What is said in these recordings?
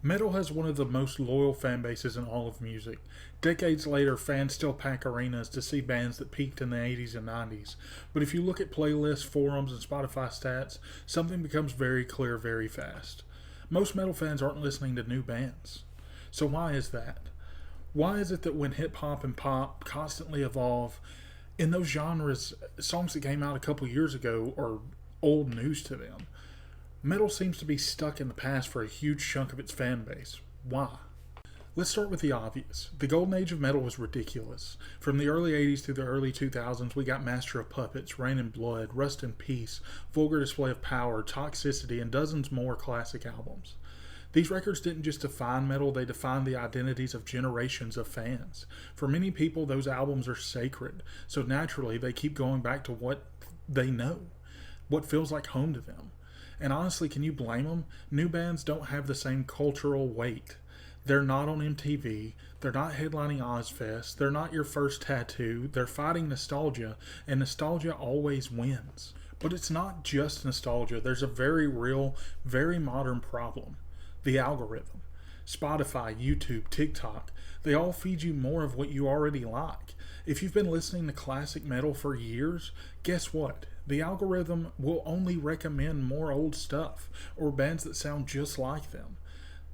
Metal has one of the most loyal fan bases in all of music. Decades later, fans still pack arenas to see bands that peaked in the 80s and 90s. But if you look at playlists, forums, and Spotify stats, something becomes very clear very fast. Most metal fans aren't listening to new bands. So why is that? Why is it that when hip hop and pop constantly evolve, in those genres, songs that came out a couple years ago are old news to them? Metal seems to be stuck in the past for a huge chunk of its fan base. Why? Let's start with the obvious. The golden age of metal was ridiculous. From the early 80s to the early 2000s, we got Master of Puppets, Rain and Blood, Rust in Peace, Vulgar Display of Power, Toxicity, and dozens more classic albums. These records didn't just define metal, they defined the identities of generations of fans. For many people, those albums are sacred, so naturally they keep going back to what they know, what feels like home to them. And honestly, can you blame them? New bands don't have the same cultural weight. They're not on MTV, they're not headlining Ozfest, they're not your first tattoo, they're fighting nostalgia, and nostalgia always wins. But it's not just nostalgia, there's a very real, very modern problem. The algorithm. Spotify, YouTube, TikTok, they all feed you more of what you already like. If you've been listening to classic metal for years, guess what? The algorithm will only recommend more old stuff or bands that sound just like them.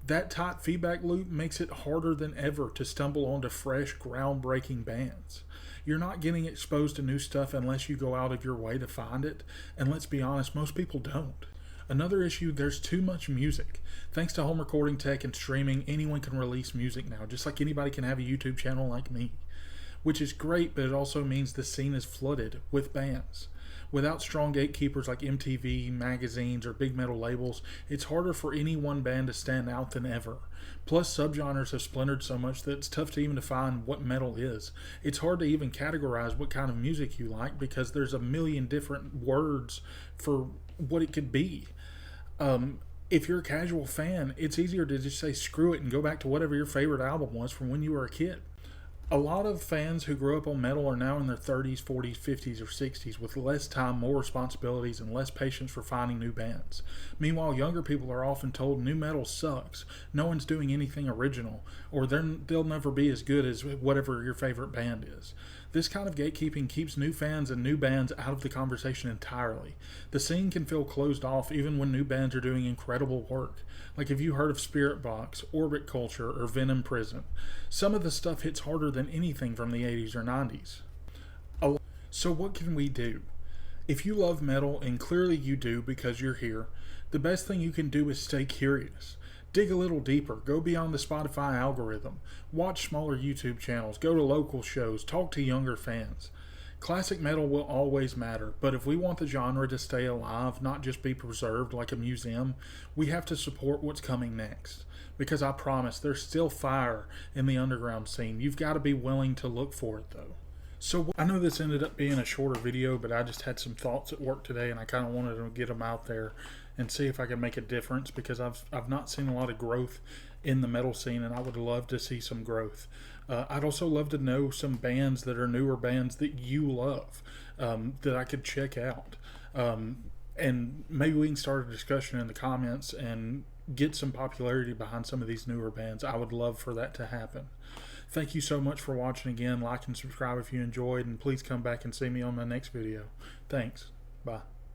That tight feedback loop makes it harder than ever to stumble onto fresh, groundbreaking bands. You're not getting exposed to new stuff unless you go out of your way to find it, and let's be honest, most people don't. Another issue, there's too much music. Thanks to home recording tech and streaming, anyone can release music now, just like anybody can have a YouTube channel like me. Which is great, but it also means the scene is flooded with bands. Without strong gatekeepers like MTV, magazines, or big metal labels, it's harder for any one band to stand out than ever. Plus, subgenres have splintered so much that it's tough to even define what metal is. It's hard to even categorize what kind of music you like because there's a million different words for what it could be. If you're a casual fan, it's easier to just say screw it and go back to whatever your favorite album was from when you were a kid. A lot of fans who grew up on metal are now in their 30s, 40s, 50s, or 60s with less time, more responsibilities, and less patience for finding new bands. Meanwhile, younger people are often told new metal sucks, no one's doing anything original, or they'll never be as good as whatever your favorite band is. This kind of gatekeeping keeps new fans and new bands out of the conversation entirely. The scene can feel closed off even when new bands are doing incredible work. Like have you heard of Spiritbox, Orbit Culture, or Venom Prison? Some of the stuff hits harder than anything from the 80s or 90s. So what can we do? If you love metal, and clearly you do because you're here, the best thing you can do is stay curious. Dig a little deeper, go beyond the Spotify algorithm, watch smaller YouTube channels, go to local shows, talk to younger fans. Classic metal will always matter, but if we want the genre to stay alive, not just be preserved like a museum, we have to support what's coming next. Because I promise, there's still fire in the underground scene. You've got to be willing to look for it though. So I know this ended up being a shorter video, but I just had some thoughts at work today and I kind of wanted to get them out there and see if I can make a difference because I've not seen a lot of growth in the metal scene and I would love to see some growth. I'd also love to know some bands that are newer bands that you love that I could check out. And maybe we can start a discussion in the comments and get some popularity behind some of these newer bands. I would love for that to happen. Thank you so much for watching again. Like and subscribe if you enjoyed, and please come back and see me on my next video. Thanks. Bye.